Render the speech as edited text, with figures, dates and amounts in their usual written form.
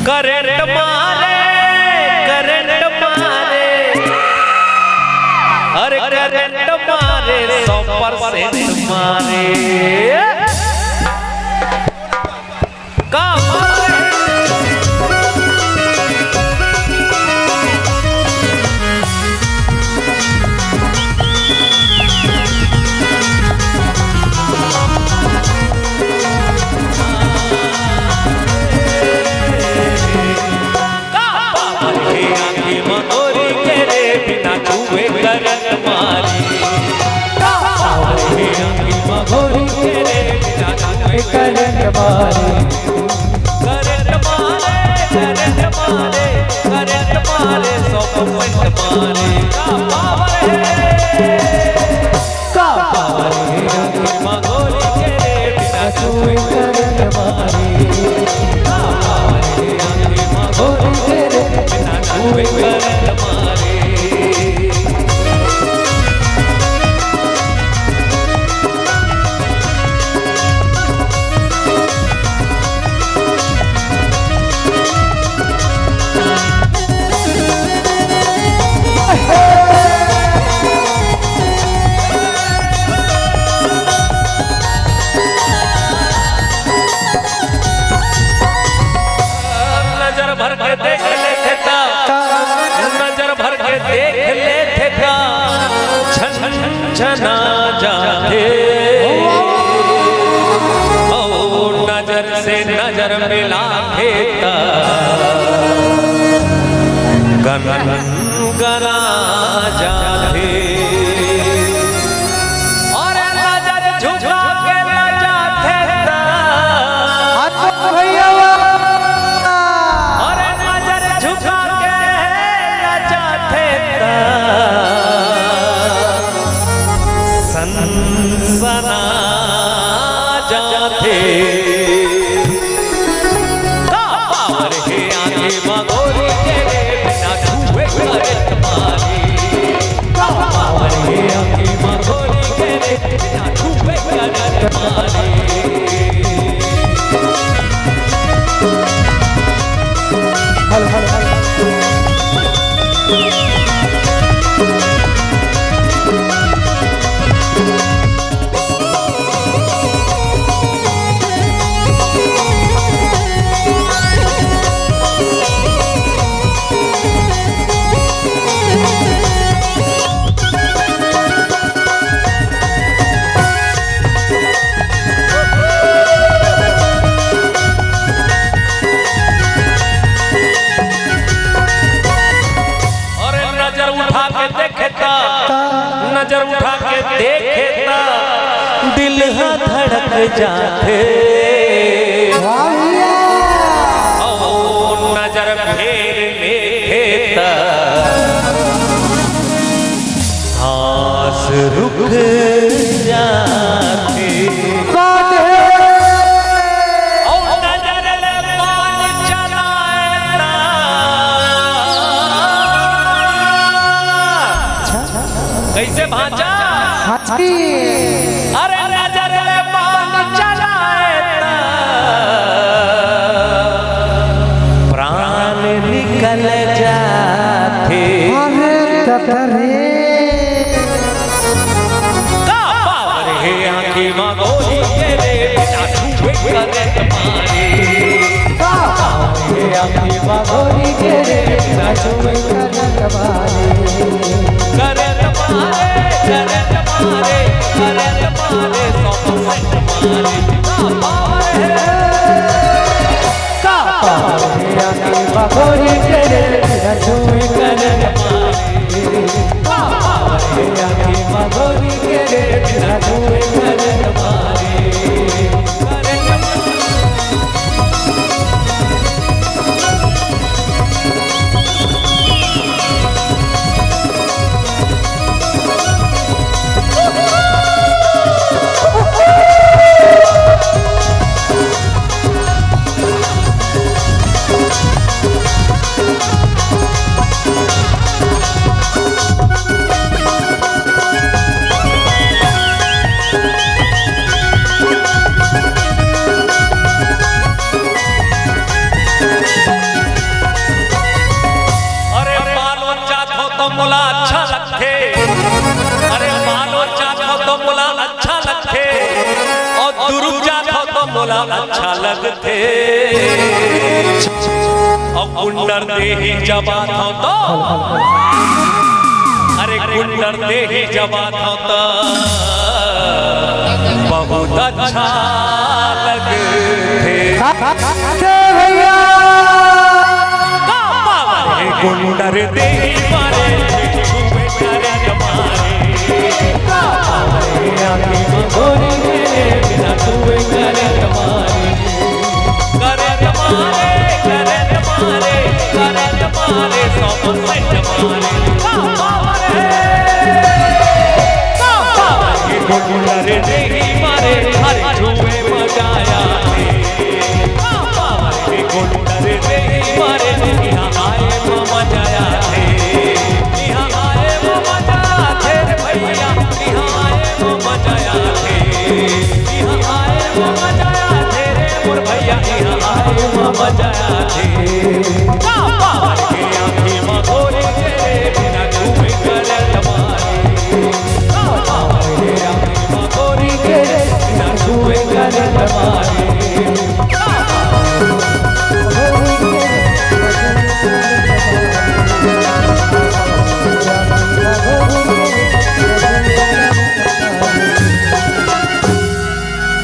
current मारे अरे current मारे 100% मारे का करंट मारे का पावर है मगोरी के बिना छुए करंट मारे का पावर है मगोरी के बिना छुए करंट मारे नजर भर के देख लेते था छना जाते ओ नजर से नजर मिला देता गना जाते और नजर झुका के न जाते सना जाते का पावर है आगे मगोरी के बिना छुए करंट मारे का पावर है आगे मगोरी के बिना छुए करंट मारे नजर उठा के देखेता दिल धड़क जाते ओ नजर फेर लेता सांस रुक जाते कैसे भांजा अरे नजर में पान चलाए प्राण निकल जाते का पावर है आंखें मगोरी के बिना छुए करंट मारे का पावर है आंखें मगोरी के बिना छुए करंट मारे करंट मारे करंट मारे करंट मारे 100% मारे का पावर है आगे मगोरी के बिना छुए करंट मारे का पावर है आगे मगोरी के बिना छुए करंट मारे मोला अच्छा लगते अरे मानो चाहो तो मोला अच्छा लगते और दुरुप जाओ तो मोला अच्छा लगते और कुंडर दे ही जबात हो तो अरे कुंडर दे ही जबात हो तो बहुत अच्छा लगते भैया कुंडर दे ही मारे छुए करे जमारे आगे गोरी मेरे बिना छुए करे जमारे करे जमारे करे जमारे करे जमारे सब से जमारे कुंडर दे ही मारे हर छुए मजाया कुंडर दे ही मारे यहाँ आए वो मजाया थे यहाँ आए वो मजाया थे भैया यहाँ आए वो मजाया थे यहाँ आए वो मजाया थे रे मोर भैया यहाँ आए वो मजाया थे